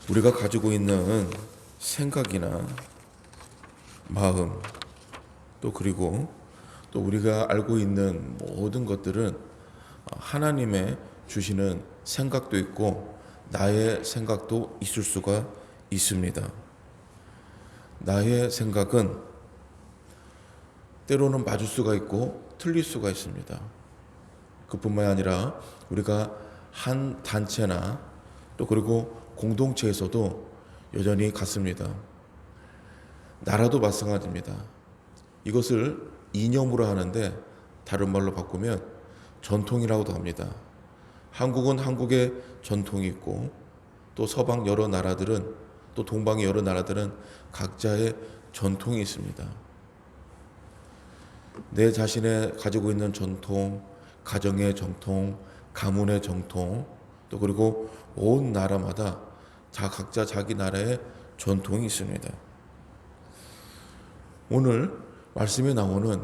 우리가 가지고 있는 생각이나 마음, 또 그리고 또 우리가 알고 있는 모든 것들은 하나님의 주시는 생각도 있고 나의 생각도 있을 수가 있습니다. 나의 생각은 때로는 맞을 수가 있고 틀릴 수가 있습니다. 그뿐만 아니라 우리가 한 단체나 또 그리고 공동체에서도 여전히 같습니다. 나라도 마찬가지입니다. 이것을 이념으로 하는데 다른 말로 바꾸면 전통이라고도 합니다. 한국은 한국의 전통이 있고 또 서방 여러 나라들은 또 동방의 여러 나라들은 각자의 전통이 있습니다. 내 자신의 가지고 있는 전통, 가정의 전통, 가문의 전통, 또 그리고 온 나라마다 각자 자기 나라의 전통이 있습니다. 오늘 말씀에 나오는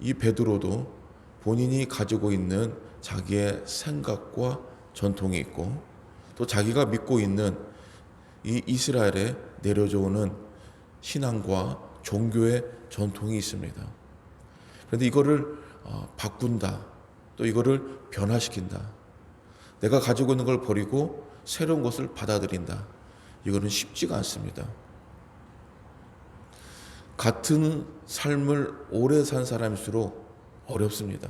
이 베드로도 본인이 가지고 있는 자기의 생각과 전통이 있고 또 자기가 믿고 있는 이 이스라엘에 내려져 오는 신앙과 종교의 전통이 있습니다. 그런데 이거를 바꾼다, 또 이거를 변화시킨다, 내가 가지고 있는 걸 버리고 새로운 것을 받아들인다, 이거는 쉽지가 않습니다. 같은 삶을 오래 산 사람일수록 어렵습니다.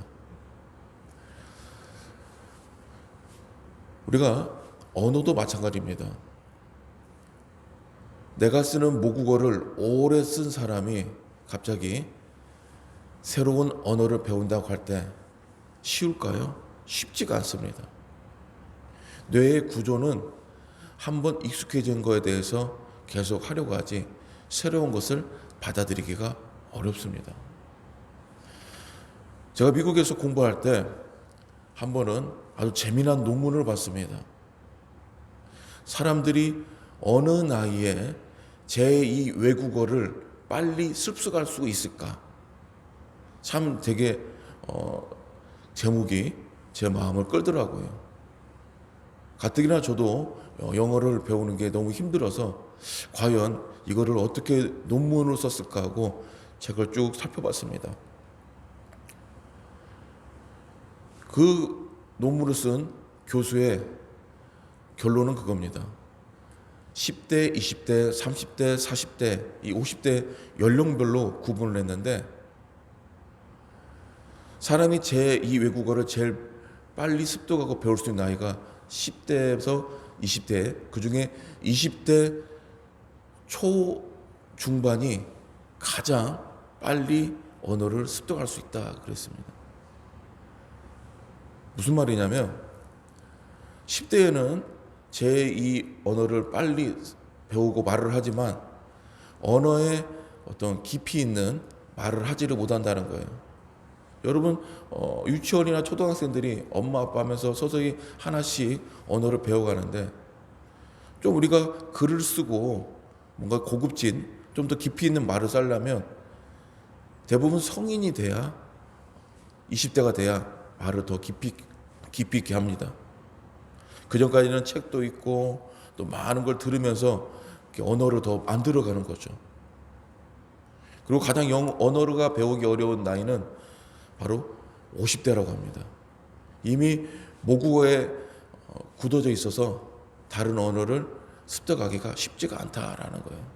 우리가 언어도 마찬가지입니다. 내가 쓰는 모국어를 오래 쓴 사람이 갑자기 새로운 언어를 배운다고 할 때 쉬울까요? 쉽지가 않습니다. 뇌의 구조는 한번 익숙해진 거에 대해서 계속 하려고 하지 새로운 것을 받아들이기가 어렵습니다. 제가 미국에서 공부할 때 한 번은 아주 재미난 논문을 봤습니다. 사람들이 어느 나이에 제2 외국어를 빨리 습득할 수 있을까? 참 되게 제목이 제 마음을 끌더라고요. 가뜩이나 저도 영어를 배우는 게 너무 힘들어서 과연 이거를 어떻게 논문으로 썼을까 하고 책을 쭉 살펴봤습니다. 그 논문을 쓴 교수의 결론은 그겁니다. 10대, 20대, 30대, 40대, 이 50대 연령별로 구분을 했는데 사람이 제2 외국어를 제일 빨리 습득하고 배울 수 있는 나이가 10대에서 20대, 그중에 20대 초중반이 가장 빨리 언어를 습득할 수 있다 그랬습니다. 무슨 말이냐면 10대에는 제2 언어를 빨리 배우고 말을 하지만 언어에 어떤 깊이 있는 말을 하지를 못한다는 거예요. 여러분 유치원이나 초등학생들이 엄마 아빠 하면서 서서히 하나씩 언어를 배워가는데 좀 우리가 글을 쓰고 뭔가 고급진 좀 더 깊이 있는 말을 쓰려면 대부분 성인이 돼야 20대가 돼야 말을 더 깊이 있게 합니다. 그 전까지는 책도 있고 또 많은 걸 들으면서 언어를 더 만들어가는 거죠. 그리고 가장 언어가 배우기 어려운 나이는 바로 50대라고 합니다. 이미 모국어에 굳어져 있어서 다른 언어를 습득하기가 쉽지가 않다라는 거예요.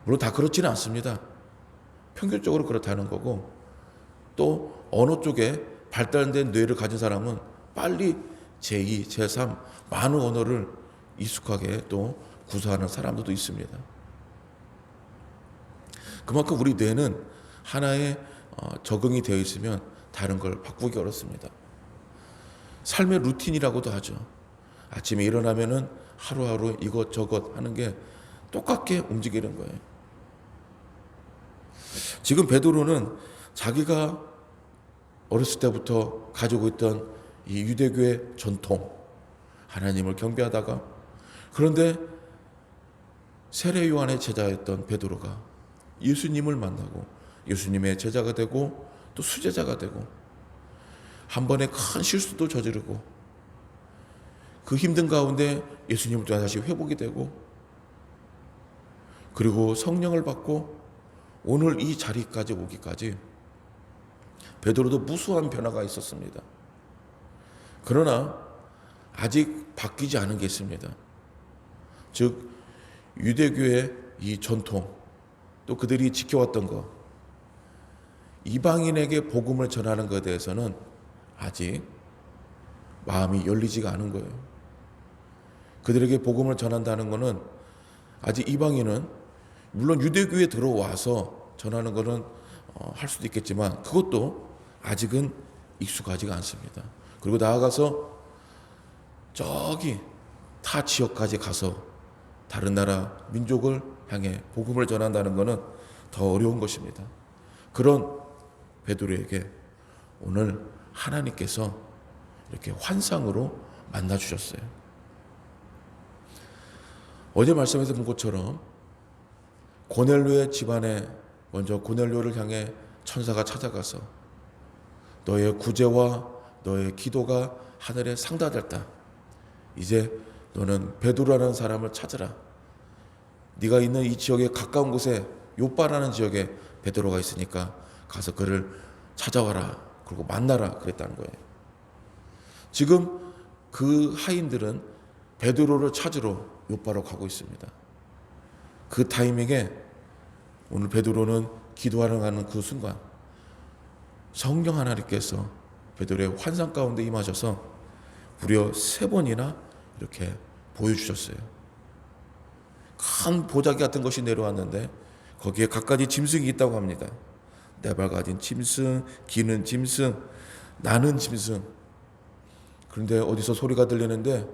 물론 다 그렇지는 않습니다. 평균적으로 그렇다는 거고 또 언어 쪽에 발달된 뇌를 가진 사람은 빨리 제2, 제3 많은 언어를 익숙하게 또 구사하는 사람들도 있습니다. 그만큼 우리 뇌는 하나의 적응이 되어 있으면 다른 걸 바꾸기 어렵습니다. 삶의 루틴이라고도 하죠. 아침에 일어나면은 하루하루 이것저것 하는 게 똑같게 움직이는 거예요. 지금 베드로는 자기가 어렸을 때부터 가지고 있던 이 유대교의 전통, 하나님을 경배하다가 그런데 세례 요한의 제자였던 베드로가 예수님을 만나고 예수님의 제자가 되고 또 수제자가 되고 한 번에 큰 실수도 저지르고 그 힘든 가운데 예수님을 또 다시 회복이 되고, 그리고 성령을 받고 오늘 이 자리까지 오기까지 베드로도 무수한 변화가 있었습니다. 그러나 아직 바뀌지 않은 게 있습니다. 즉 유대교의 이 전통, 또 그들이 지켜왔던 것, 이방인에게 복음을 전하는 것에 대해서는 아직 마음이 열리지가 않은 거예요. 그들에게 복음을 전한다는 것은 아직 이방인은 물론 유대교에 들어와서 전하는 것은 할 수도 있겠지만 그것도 아직은 익숙하지가 않습니다. 그리고 나아가서 저기 타 지역까지 가서 다른 나라 민족을 향해 복음을 전한다는 것은 더 어려운 것입니다. 그런 베드로에게 오늘 하나님께서 이렇게 환상으로 만나 주셨어요. 어제 말씀에서 본 것처럼 고넬료의 집안에 먼저 고넬료를 향해 천사가 찾아가서 너의 구제와 너의 기도가 하늘에 상달됐다. 이제 너는 베드로라는 사람을 찾으라. 네가 있는 이 지역에 가까운 곳에 요빠라는 지역에 베드로가 있으니까 가서 그를 찾아와라. 그리고 만나라. 그랬다는 거예요. 지금 그 하인들은 베드로를 찾으러 요빠로 가고 있습니다. 그 타이밍에 오늘 베드로는 기도하러 가는 그 순간 성령 하나님께서 베드로의 환상 가운데 임하셔서 무려 3번이나 이렇게 보여주셨어요. 큰 보자기 같은 것이 내려왔는데 거기에 갖가지 짐승이 있다고 합니다. 4발 가진 짐승, 기는 짐승, 나는 짐승. 그런데 어디서 소리가 들리는데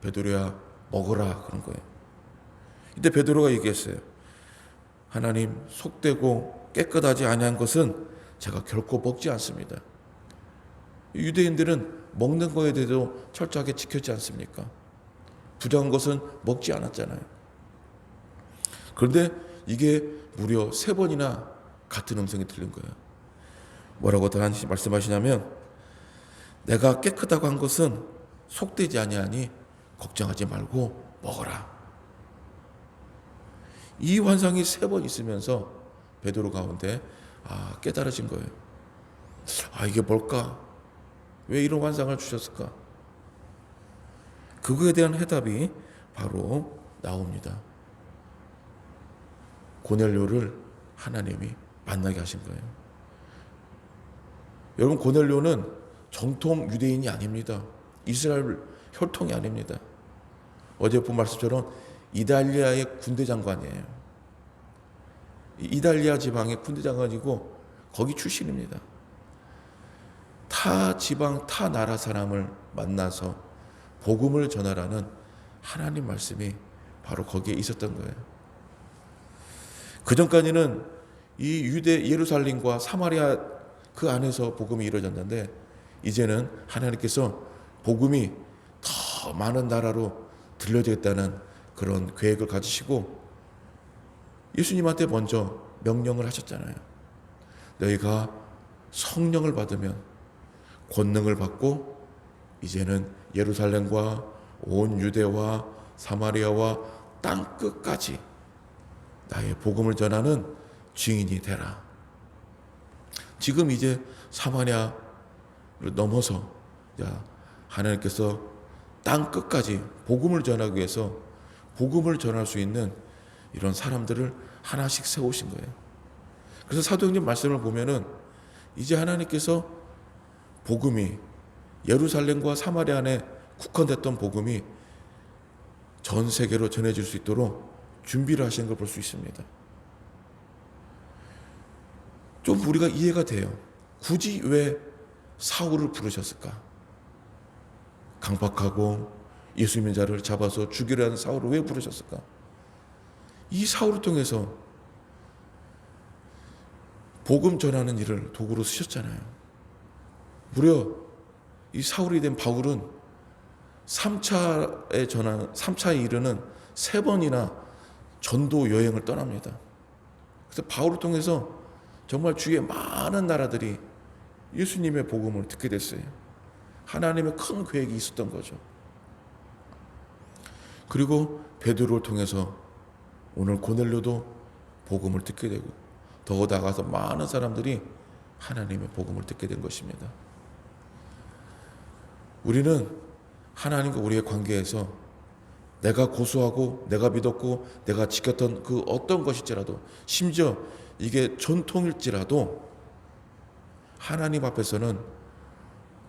베드로야 먹어라 그런 거예요. 이때 베드로가 얘기했어요. 하나님, 속되고 깨끗하지 아니한 것은 제가 결코 먹지 않습니다. 유대인들은 먹는 거에 대해서 철저하게 지켰지 않습니까? 부정한 것은 먹지 않았잖아요. 그런데 이게 무려 3번이나 같은 음성이 들린 거예요. 뭐라고 말씀하시냐면 내가 깨끗하고 한 것은 속되지 아니하니 걱정하지 말고 먹어라. 이 환상이 3번 있으면서 베드로 가운데 깨달아진 거예요. 이게 뭘까? 왜 이런 환상을 주셨을까? 그거에 대한 해답이 바로 나옵니다. 고넬료를 하나님이 만나게 하신 거예요. 여러분, 고넬료는 정통 유대인이 아닙니다. 이스라엘 혈통이 아닙니다. 어제 본 말씀처럼 이달리아의 군대 장관이에요. 이달리아 지방의 군대 장관이고 거기 출신입니다. 타 지방, 타 나라 사람을 만나서 복음을 전하라는 하나님 말씀이 바로 거기에 있었던 거예요. 그 전까지는 이 유대 예루살렘과 사마리아 그 안에서 복음이 이루어졌는데 이제는 하나님께서 복음이 더 많은 나라로 들려지겠다는 그런 계획을 가지시고 예수님한테 먼저 명령을 하셨잖아요. 너희가 성령을 받으면 권능을 받고 이제는 예루살렘과 온 유대와 사마리아와 땅 끝까지 나의 복음을 전하는 증인이 되라. 지금 이제 사마리아를 넘어서 하나님께서 땅 끝까지 복음을 전하기 위해서 복음을 전할 수 있는 이런 사람들을 하나씩 세우신 거예요. 그래서 사도행전 말씀을 보면은 이제 하나님께서 복음이 예루살렘과 사마리아 안에 국한됐던 복음이 전 세계로 전해질 수 있도록 준비를 하시는 걸 볼 수 있습니다. 좀 우리가 이해가 돼요. 굳이 왜 사울을 부르셨을까? 강박하고 예수 믿는 자를 잡아서 죽이려 하는 사울을 왜 부르셨을까? 이 사울을 통해서 복음 전하는 일을 도구로 쓰셨잖아요. 무려 이 사울이 된 바울은 3차에 이르는 3번이나 전도 여행을 떠납니다. 그래서 바울을 통해서 정말 주위의 많은 나라들이 예수님의 복음을 듣게 됐어요. 하나님의 큰 계획이 있었던 거죠. 그리고 베드로를 통해서 오늘 고넬료도 복음을 듣게 되고 더 나아가서 많은 사람들이 하나님의 복음을 듣게 된 것입니다. 우리는 하나님과 우리의 관계에서 내가 고수하고 내가 믿었고 내가 지켰던 그 어떤 것일지라도, 심지어 이게 전통일지라도 하나님 앞에서는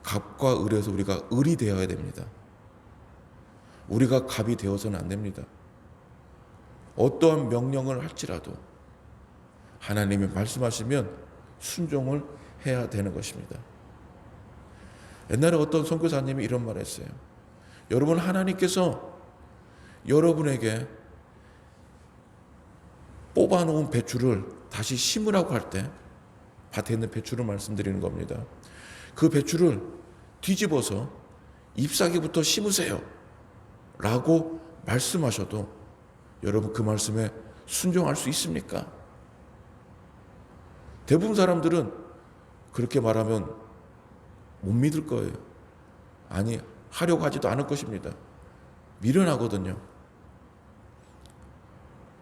갑과 을에서 우리가 을이 되어야 됩니다. 우리가 갑이 되어서는 안 됩니다. 어떠한 명령을 할지라도 하나님이 말씀하시면 순종을 해야 되는 것입니다. 옛날에 어떤 선교사님이 이런 말을 했어요. 여러분, 하나님께서 여러분에게 뽑아놓은 배추를 다시 심으라고 할 때, 밭에 있는 배추를 말씀드리는 겁니다. 그 배추를 뒤집어서 잎사귀부터 심으세요 라고 말씀하셔도 여러분 그 말씀에 순종할 수 있습니까? 대부분 사람들은 그렇게 말하면 못 믿을 거예요. 아니, 하려고 하지도 않을 것입니다. 미련하거든요.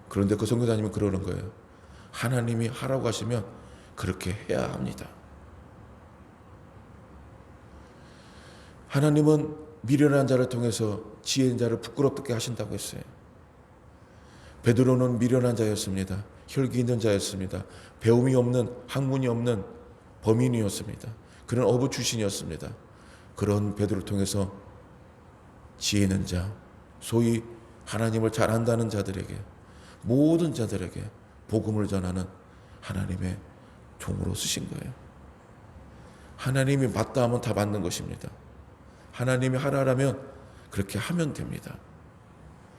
그런데 그 선교사님은 그러는 거예요. 하나님이 하라고 하시면 그렇게 해야 합니다. 하나님은 미련한 자를 통해서 지혜 있는 자를 부끄럽게 하신다고 했어요. 베드로는 미련한 자였습니다. 혈기 있는 자였습니다. 배움이 없는, 학문이 없는 범인이었습니다. 그런 어부 출신이었습니다. 그런 베드로를 통해서 지혜 있는 자, 소위 하나님을 잘 안다는 자들에게, 모든 자들에게 복음을 전하는 하나님의 종으로 쓰신 거예요. 하나님이 맞다 하면 다 맞는 것입니다. 하나님이 하라라면 그렇게 하면 됩니다.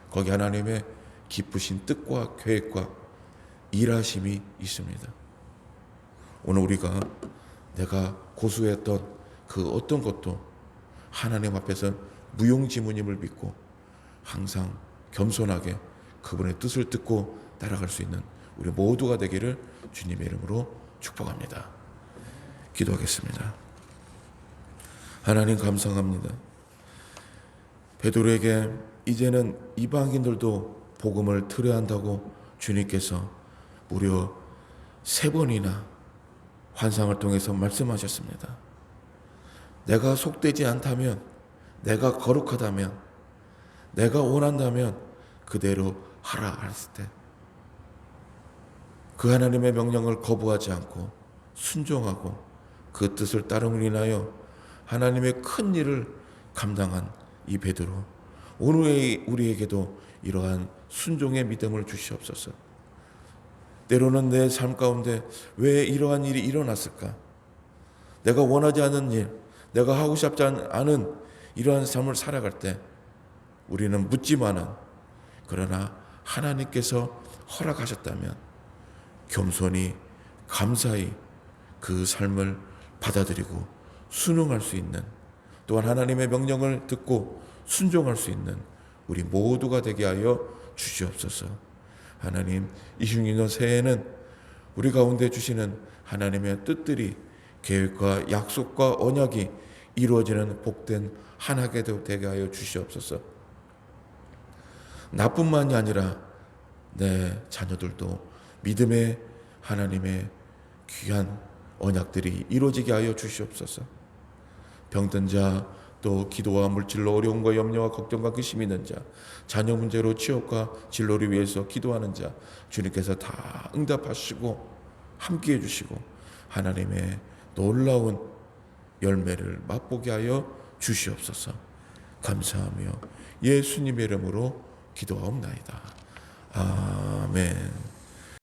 거기 하나님의 기쁘신 뜻과 계획과 일하심이 있습니다. 오늘 우리가 내가 고수했던 그 어떤 것도 하나님 앞에서 무용지물임을 믿고 항상 겸손하게 그분의 뜻을 듣고 따라갈 수 있는 우리 모두가 되기를 주님의 이름으로 축복합니다. 기도하겠습니다. 하나님, 감사합니다. 베드로에게 이제는 이방인들도 복음을 들어야 한다고 주님께서 무려 3번이나 환상을 통해서 말씀하셨습니다. 내가 속되지 않다면, 내가 거룩하다면, 내가 원한다면 그대로 하라 했을 때 그 하나님의 명령을 거부하지 않고 순종하고 그 뜻을 따름으로 인하여 하나님의 큰 일을 감당한 이 베드로, 오늘 우리에게도 이러한 순종의 믿음을 주시옵소서. 때로는 내 삶 가운데 왜 이러한 일이 일어났을까? 내가 원하지 않은 일, 내가 하고 싶지 않은 이러한 삶을 살아갈 때 우리는 묻지만은, 그러나 하나님께서 허락하셨다면 겸손히 감사히 그 삶을 받아들이고 순응할 수 있는, 또한 하나님의 명령을 듣고 순종할 수 있는 우리 모두가 되게 하여 주시옵소서. 하나님, 26년 새해에는 우리 가운데 주시는 하나님의 뜻들이, 계획과 약속과 언약이 이루어지는 복된 한 해가 되게 하여 주시옵소서. 나뿐만이 아니라 내 자녀들도 믿음의 하나님의 귀한 언약들이 이루어지게 하여 주시옵소서. 병든 자, 또 기도와 물질로 어려움과 염려와 걱정과 근심이 있는 자, 자녀 문제로 취업과 진로를 위해서 기도하는 자, 주님께서 다 응답하시고 함께해 주시고 하나님의 놀라운 열매를 맛보게 하여 주시옵소서. 감사하며 예수님의 이름으로 기도하옵나이다. 아멘.